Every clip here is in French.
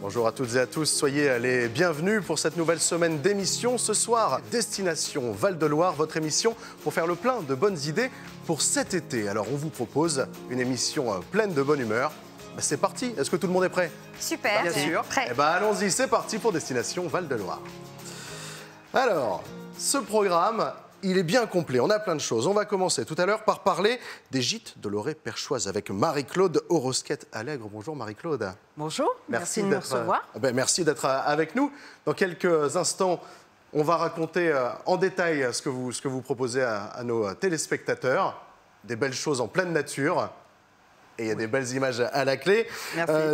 Bonjour à toutes et à tous, soyez les bienvenus pour cette nouvelle semaine d'émission. Ce soir, Destination Val-de-Loire, votre émission pour faire le plein de bonnes idées pour cet été. Alors on vous propose une émission pleine de bonne humeur. C'est parti, est-ce que tout le monde est prêt? Super, bien sûr. Prêt. Eh ben, allons-y, c'est parti pour Destination Val-de-Loire. Alors, ce programme, il est bien complet, on a plein de choses. On va commencer tout à l'heure par parler des gîtes de l'Orée-Perchoise avec Marie-Claude Orosquette-Allègre. Bonjour Marie-Claude. Bonjour, merci de me recevoir. Merci d'être avec nous. Dans quelques instants, on va raconter en détail ce que vous proposez à nos téléspectateurs. Des belles choses en pleine nature. Et il y a des belles images à la clé.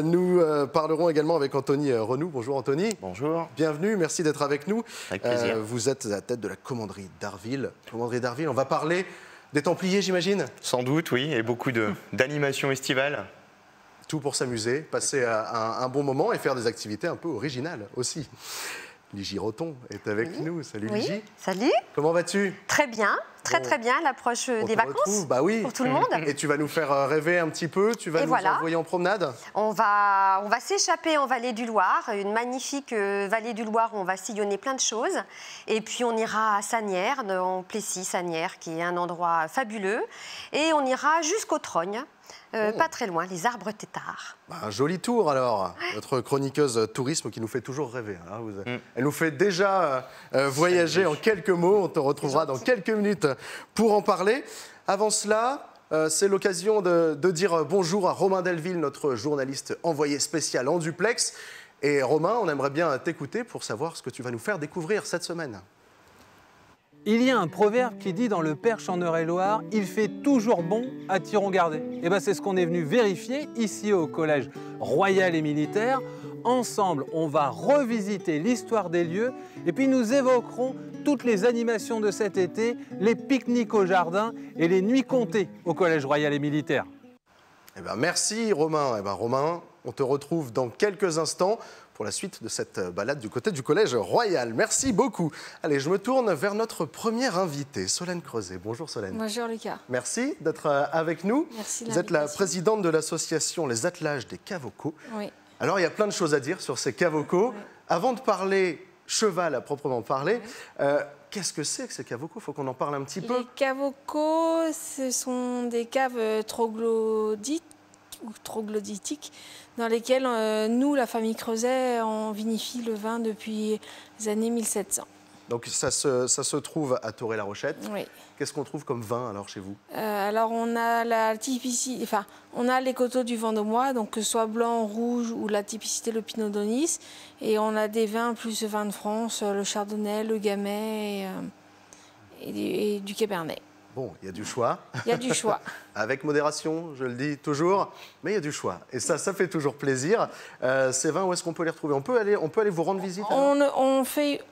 Nous parlerons également avec Anthony Renoux. Bonjour Anthony. Bonjour. Bienvenue, merci d'être avec nous. Avec plaisir. Vous êtes à la tête de la commanderie d'Arville. Commanderie d'Arville, on va parler des Templiers, j'imagine? Sans doute, oui, et beaucoup d'animations estivales. Tout pour s'amuser, passer un bon moment et faire des activités un peu originales aussi. Ligie Roton est avec nous. Salut Ligie. Salut. Comment vas-tu? Très bien, très bien, l'approche des vacances bah oui. pour tout le monde. Et tu vas nous faire rêver un petit peu, tu vas nous envoyer en promenade? On va s'échapper en vallée du Loir, une magnifique vallée du Loir où on va sillonner plein de choses. Et puis on ira à Sagnières, en Plessis-Sagnières, qui est un endroit fabuleux. Et on ira jusqu'au Trogne. Pas très loin, les arbres têtards. Un joli tour alors, notre chroniqueuse tourisme qui nous fait toujours rêver. Hein. Elle nous fait déjà voyager en quelques mots, on te retrouvera dans quelques minutes pour en parler. Avant cela, c'est l'occasion de dire bonjour à Romain Delville, notre journaliste envoyé spécial en duplex. Et Romain, on aimerait bien t'écouter pour savoir ce que tu vas nous faire découvrir cette semaine. Il y a un proverbe qui dit dans le Perche en Eure-et-Loire, il fait toujours bon à tiron gardé. Et bien c'est ce qu'on est venu vérifier ici au Collège Royal et Militaire. Ensemble, on va revisiter l'histoire des lieux et puis nous évoquerons toutes les animations de cet été, les pique-niques au jardin et les nuits comptées au Collège Royal et Militaire. Eh ben merci Romain. Eh ben Romain, on te retrouve dans quelques instants pour la suite de cette balade du côté du Collège Royal. Merci beaucoup. Allez, je me tourne vers notre première invitée, Solène Creuset. Bonjour Solène. Bonjour Lucas. Merci d'être avec nous. Merci. Vous êtes la présidente de l'association Les Attelages des Cavocaux. Oui. Alors, il y a plein de choses à dire sur ces cavocaux. Oui. Avant de parler cheval à proprement parler, qu'est-ce que c'est que ces cavocaux? Il faut qu'on en parle un petit peu. Les cavocaux, ce sont des caves troglodytiques dans lesquelles nous, la famille Creuset, on vinifie le vin depuis les années 1700. Donc ça se trouve à Toré-la-Rochette. Oui. Qu'est-ce qu'on trouve comme vin alors chez vous? Alors on a la typicité, on a les coteaux du Vendômois, donc que ce soit blanc, rouge ou la typicité le Pinot d'Aunis, et on a des vins plus vins de France, le Chardonnay, le Gamay et du Cabernet. Bon, il y a du choix. Il y a du choix. Avec modération, je le dis toujours, mais il y a du choix. Et ça fait toujours plaisir. Ces vins, où est-ce qu'on peut les retrouver? On peut aller vous rendre visite? On fait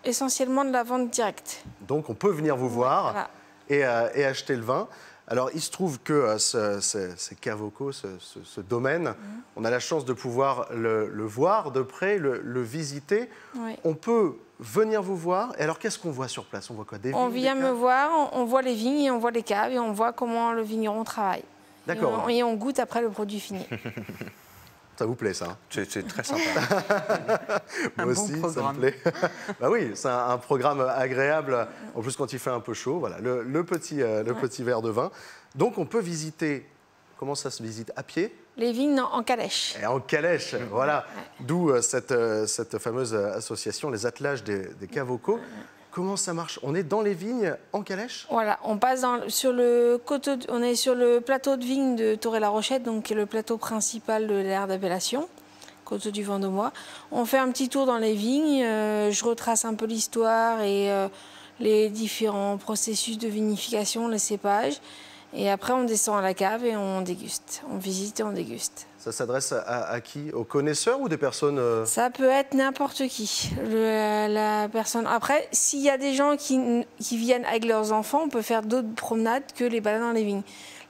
essentiellement de la vente directe. Donc on peut venir vous voir et acheter le vin. Alors il se trouve que ces cavocaux, ce domaine, on a la chance de pouvoir le voir de près, le visiter. Oui. On peut venir vous voir. Et alors qu'est-ce qu'on voit sur place? On voit quoi? Des vignes, on vient me voir, on voit les vignes et on voit les caves et on voit comment le vigneron travaille. D'accord. Et on goûte après le produit fini. Ça vous plaît, ça? C'est très sympa. Moi aussi, bon ça me plaît. Bah oui, c'est un programme agréable. En plus, quand il fait un peu chaud, voilà, le petit verre de vin. Donc, on peut visiter. Comment ça se visite? À pied? Les vignes en calèche. Et en calèche, voilà. D'où cette fameuse association, les attelages des cavocaux. Comment ça marche? On est dans les vignes en calèche? Voilà, on passe on est sur le plateau de vignes de Toré-la-Rochette, donc qui est le plateau principal de l'aire d'appellation, coteau du Vendômois. On fait un petit tour dans les vignes, je retrace un peu l'histoire et les différents processus de vinification, les cépages. Et après, on descend à la cave et on déguste. On visite et on déguste. Ça s'adresse à qui? Aux connaisseurs ou des personnes Ça peut être n'importe qui. La personne. Après, s'il y a des gens qui viennent avec leurs enfants, on peut faire d'autres promenades que les balades dans les vignes.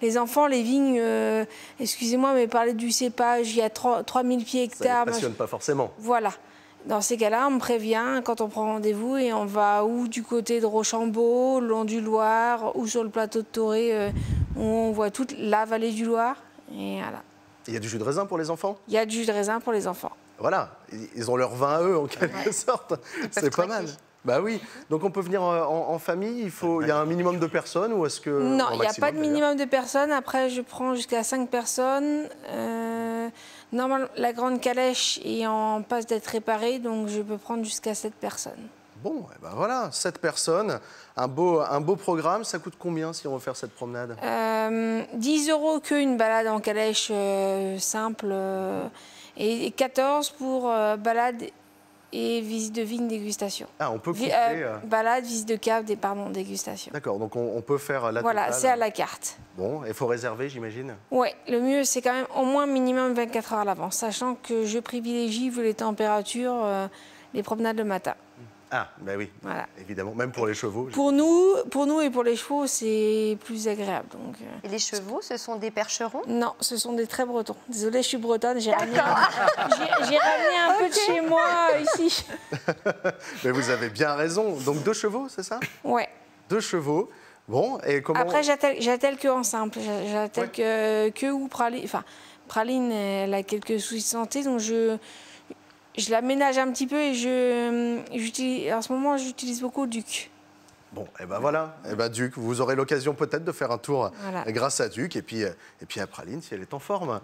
Les enfants, les vignes, excusez-moi, mais parler du cépage, il y a 3000 pieds hectares. Ça ne passionne pas forcément. Voilà. Dans ces cas-là, on me prévient quand on prend rendez-vous et on va ou du côté de Rochambeau, le long du Loir, ou sur le plateau de Toré, où on voit toute la vallée du Loir. Et voilà. Il y a du jus de raisin pour les enfants? Il y a du jus de raisin pour les enfants. Voilà, ils ont leur vin à eux en quelque sorte. C'est pas mal. Bah oui, donc on peut venir en famille, il y a un minimum de personnes ou est-ce que... Non, il n'y a pas de minimum de personnes. Après, je prends jusqu'à 5 personnes. Normalement, la grande calèche est en passe d'être réparée, donc je peux prendre jusqu'à 7 personnes. Bon, et ben voilà, 7 personnes, un beau programme. Ça coûte combien si on veut faire cette promenade 10 € qu'une balade en calèche simple et 14 pour balade et visite de vigne dégustation. Ah, on peut couper... balade, visite de cave, dégustation. D'accord, donc on peut faire la Voilà, totale. c'est à la carte. Bon, il faut réserver, j'imagine. Oui, le mieux, c'est quand même au moins minimum 24 heures à l'avance, sachant que je privilégie, vu les températures, les promenades le matin. Ah, ben oui, voilà. Évidemment, même pour les chevaux. Pour nous et pour les chevaux, c'est plus agréable. Donc, Et les chevaux, ce sont des percherons? Non, ce sont des très bretons. Désolée, je suis bretonne, j'ai ramené un peu de chez moi ici. Mais vous avez bien raison. Donc 2 chevaux, c'est ça? Ouais. 2 chevaux. Bon, et comment... Après, j'attelle que en simple. J'attelle que ou praline. Enfin, praline, elle a quelques soucis de santé, donc je l'aménage un petit peu et en ce moment, j'utilise beaucoup Duc. Bon, et ben voilà, et ben Duc, vous aurez l'occasion peut-être de faire un tour grâce à Duc et puis à Praline si elle est en forme.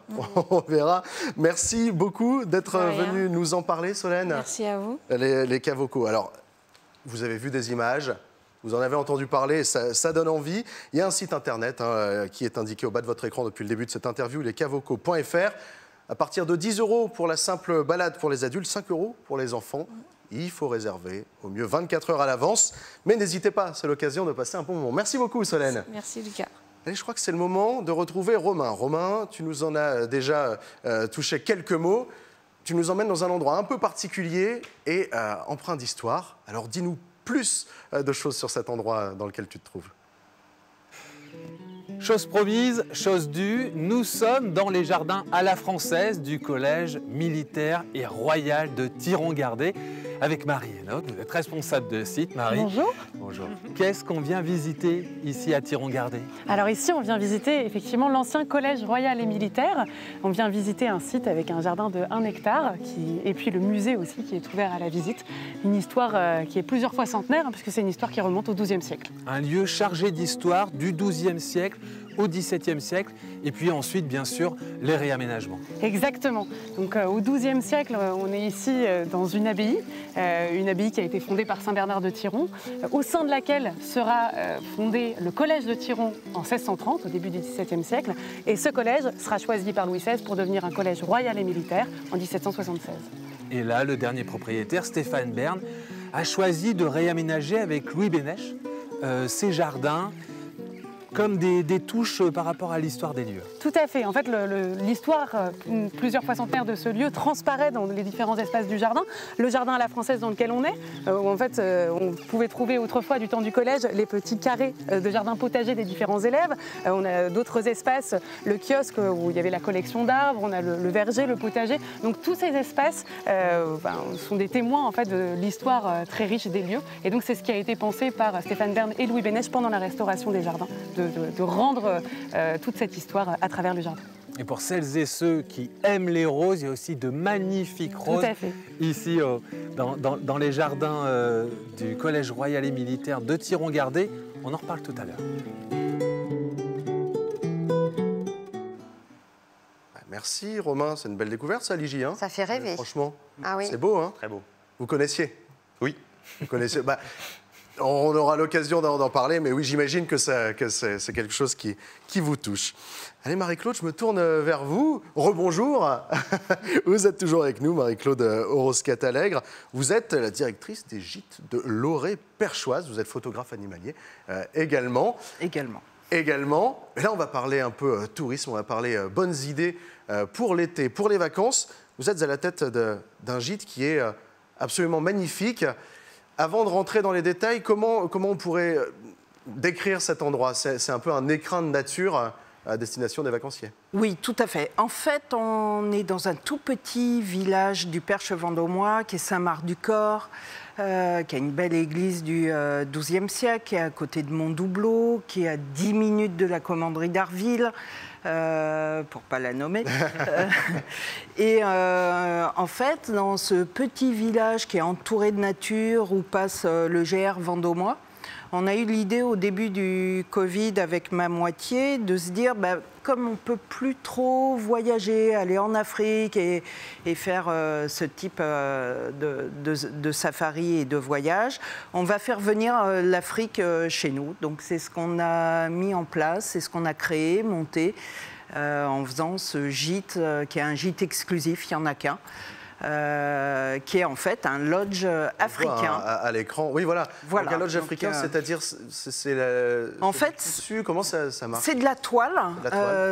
On verra. Merci beaucoup d'être venu nous en parler, Solène. Merci à vous. Les Cavocos. Alors, vous avez vu des images, vous en avez entendu parler, ça donne envie. Il y a un site internet qui est indiqué au bas de votre écran depuis le début de cette interview, lescavocos.fr. À partir de 10 € pour la simple balade pour les adultes, 5 € pour les enfants. Il faut réserver au mieux 24 heures à l'avance. Mais n'hésitez pas, c'est l'occasion de passer un bon moment. Merci beaucoup, Solène. Merci, Lucas. Allez, je crois que c'est le moment de retrouver Romain. Romain, tu nous en as déjà touché quelques mots. Tu nous emmènes dans un endroit un peu particulier et empreint d'histoire. Alors, dis-nous plus de choses sur cet endroit dans lequel tu te trouves. Chose promise, chose due, nous sommes dans les jardins à la française du collège militaire et royal de Thiron-Gardé avec Marie Enoch. Vous êtes responsable de site, Marie. Bonjour. Bonjour. Qu'est-ce qu'on vient visiter ici à Thiron-Gardé? Alors ici, on vient visiter effectivement l'ancien collège royal et militaire. On vient visiter un site avec un jardin de 1 hectare et puis le musée aussi qui est ouvert à la visite. Une histoire qui est plusieurs fois centenaire puisque c'est une histoire qui remonte au XIIe siècle. Un lieu chargé d'histoire du XIIe siècle au XVIIe siècle, et puis ensuite, bien sûr, les réaménagements. Exactement. Donc au XIIe siècle, on est ici dans une abbaye qui a été fondée par Saint Bernard de Thiron, au sein de laquelle sera fondé le collège de Thiron en 1630, au début du XVIIe siècle, et ce collège sera choisi par Louis XVI pour devenir un collège royal et militaire en 1776. Et là, le dernier propriétaire, Stéphane Bern, a choisi de réaménager avec Louis Bénèche ces jardins comme des touches par rapport à l'histoire des lieux. Tout à fait. En fait, l'histoire plusieurs fois centenaire de ce lieu transparaît dans les différents espaces du jardin. Le jardin à la française dans lequel on est, où en fait on pouvait trouver autrefois du temps du collège les petits carrés de jardin potager des différents élèves. On a d'autres espaces, le kiosque où il y avait la collection d'arbres, on a le verger, le potager. Donc tous ces espaces sont des témoins en fait de l'histoire très riche des lieux. Et donc c'est ce qui a été pensé par Stéphane Bern et Louis Bénèche pendant la restauration des jardins. De rendre toute cette histoire à travers le jardin. Et pour celles et ceux qui aiment les roses, il y a aussi de magnifiques roses ici dans les jardins du Collège royal et militaire de Thiron-Gardé. On en reparle tout à l'heure. Merci Romain, c'est une belle découverte ça, Ligie. Hein, ça fait rêver. Franchement, oui. C'est beau. Hein. Très beau. Vous connaissiez? Oui. Vous connaissez on aura l'occasion d'en parler, mais oui, j'imagine que c'est quelque chose qui vous touche. Allez, Marie-Claude, je me tourne vers vous. Rebonjour. Vous êtes toujours avec nous, Marie-Claude Oroscat-Allègre. Vous êtes la directrice des gîtes de Loré-Perchoise. Vous êtes photographe animalier également. Également. Et là, on va parler un peu tourisme, on va parler bonnes idées pour l'été, pour les vacances. Vous êtes à la tête d'un gîte qui est absolument magnifique. Avant de rentrer dans les détails, comment on pourrait décrire cet endroit? C'est un peu un écrin de nature à destination des vacanciers. Oui, tout à fait. En fait, on est dans un tout petit village du Perche vendômois qui est Saint-Marc-du-Corps, qui a une belle église du XIIe siècle, qui est à côté de Montdoubleau, qui est à 10 minutes de la commanderie d'Arville. pour ne pas la nommer. Et en fait, dans ce petit village qui est entouré de nature, où passe le GR Vendômois, on a eu l'idée au début du Covid avec ma moitié de se dire, comme on ne peut plus trop voyager, aller en Afrique et faire ce type de safari et de voyage, on va faire venir l'Afrique chez nous. Donc c'est ce qu'on a mis en place, c'est ce qu'on a créé, monté, en faisant ce gîte qui est un gîte exclusif, il n'y en a qu'un. Qui est en fait un lodge africain. À l'écran, oui, voilà. Donc, un lodge africain, c'est-à-dire, c'est en fait, tissu, comment ça marche? C'est de la toile.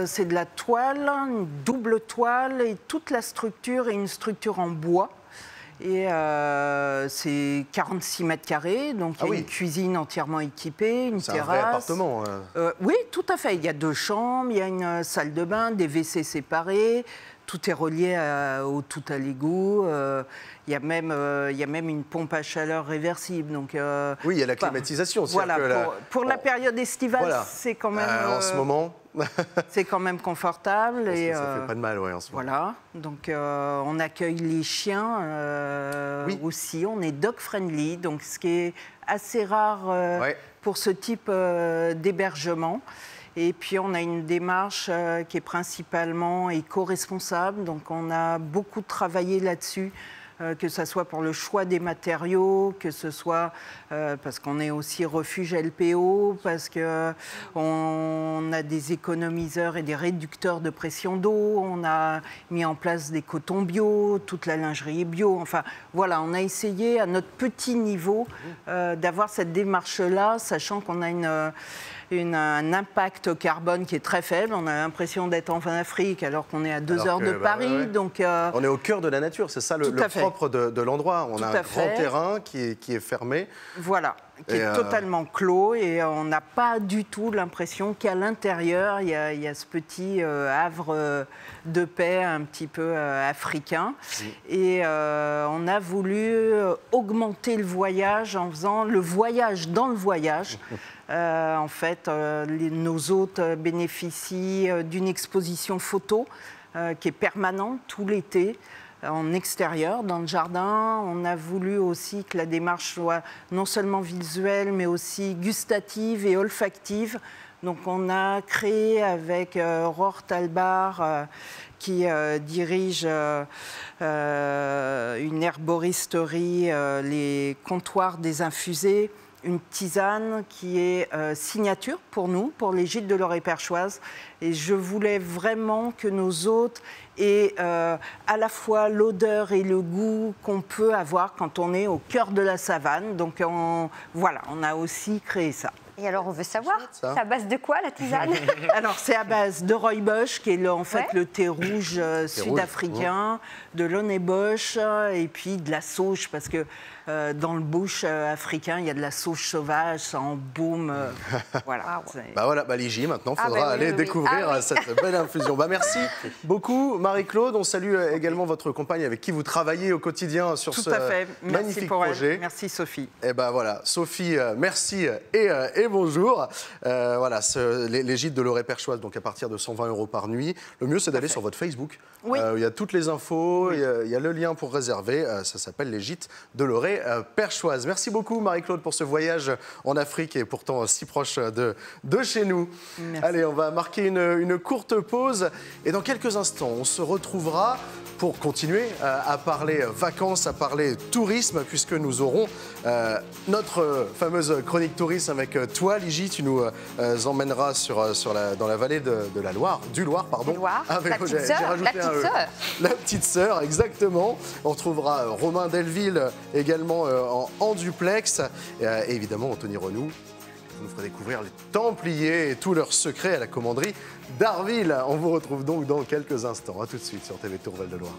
C'est de la toile, une double toile, et toute la structure est une structure en bois. Et c'est 46 mètres carrés, donc il y a une cuisine entièrement équipée, une terrasse. C'est un vrai appartement. Oui, tout à fait. Il y a 2 chambres, il y a une salle de bain, des WC séparés. Tout est relié au tout à l'égout. Il y a même une pompe à chaleur réversible. Donc, oui, il y a la climatisation. Voilà, pour la période estivale, c'est quand même... en ce moment... c'est quand même confortable. Et, ça fait pas de mal, en ce moment. Voilà. Donc, on accueille les chiens aussi. On est dog-friendly, donc ce qui est assez rare pour ce type d'hébergement. Et puis, on a une démarche qui est principalement éco-responsable. Donc, on a beaucoup travaillé là-dessus, que ce soit pour le choix des matériaux, que ce soit parce qu'on est aussi refuge LPO, parce qu'on a des économiseurs et des réducteurs de pression d'eau. On a mis en place des cotons bio, toute la lingerie est bio. Enfin, voilà, on a essayé à notre petit niveau d'avoir cette démarche-là, sachant qu'on a un impact carbone qui est très faible. On a l'impression d'être en Afrique alors qu'on est à 2 heures de Paris. Donc, on est au cœur de la nature, c'est ça le propre de l'endroit. On a un grand terrain qui est fermé. Voilà, qui est totalement clos, et on n'a pas du tout l'impression qu'à l'intérieur, il y a ce petit havre de paix un petit peu africain. Et on a voulu augmenter le voyage en faisant le voyage dans le voyage. En fait, nos hôtes bénéficient d'une exposition photo qui est permanente tout l'été en extérieur, dans le jardin. On a voulu aussi que la démarche soit non seulement visuelle, mais aussi gustative et olfactive. Donc on a créé avec Rohr Talbar, qui dirige une herboristerie, les comptoirs des infusés, une tisane qui est signature pour nous, pour les gîtes de l'Orée-Perchoise. Et je voulais vraiment que nos hôtes aient à la fois l'odeur et le goût qu'on peut avoir quand on est au cœur de la savane. Donc voilà, on a aussi créé ça. Et alors, on veut savoir, c'est à base de quoi, la tisane? Alors, c'est à base de rooibos, qui est en fait le thé rouge sud-africain, de l'onebosh, et puis de la sauge, parce que dans le bush africain, il y a de la sauge sauvage, ça embaume. Voilà. Voilà, Ligy, maintenant, il faudra aller découvrir cette belle infusion. Merci beaucoup, Marie-Claude. On salue également votre compagne avec qui vous travaillez au quotidien sur ce magnifique projet. Merci, Sophie. Et voilà, Sophie, merci et bonjour. Voilà, les gîtes de l'Orée-Perchoise, donc à partir de 120 € par nuit. Le mieux, c'est d'aller sur votre Facebook. Il y a toutes les infos, il y a le lien pour réserver. Ça s'appelle les gîtes de l'Orée-Perchoise. Merci beaucoup, Marie-Claude, pour ce voyage en Afrique et pourtant si proche de chez nous. Merci. Allez, on va marquer une courte pause et dans quelques instants, on se retrouvera pour continuer à parler vacances, à parler tourisme, puisque nous aurons notre fameuse chronique tourisme avec toi, Ligy. Tu nous emmèneras dans la vallée de la Loire, du Loir, pardon. Avec, la petite sœur, exactement. On retrouvera Romain Delville également en duplex. Et évidemment, Anthony Renou. Vous nous ferez découvrir les Templiers et tous leurs secrets à la commanderie d'Arville. On vous retrouve donc dans quelques instants. A tout de suite sur TV Tour Val de Loire.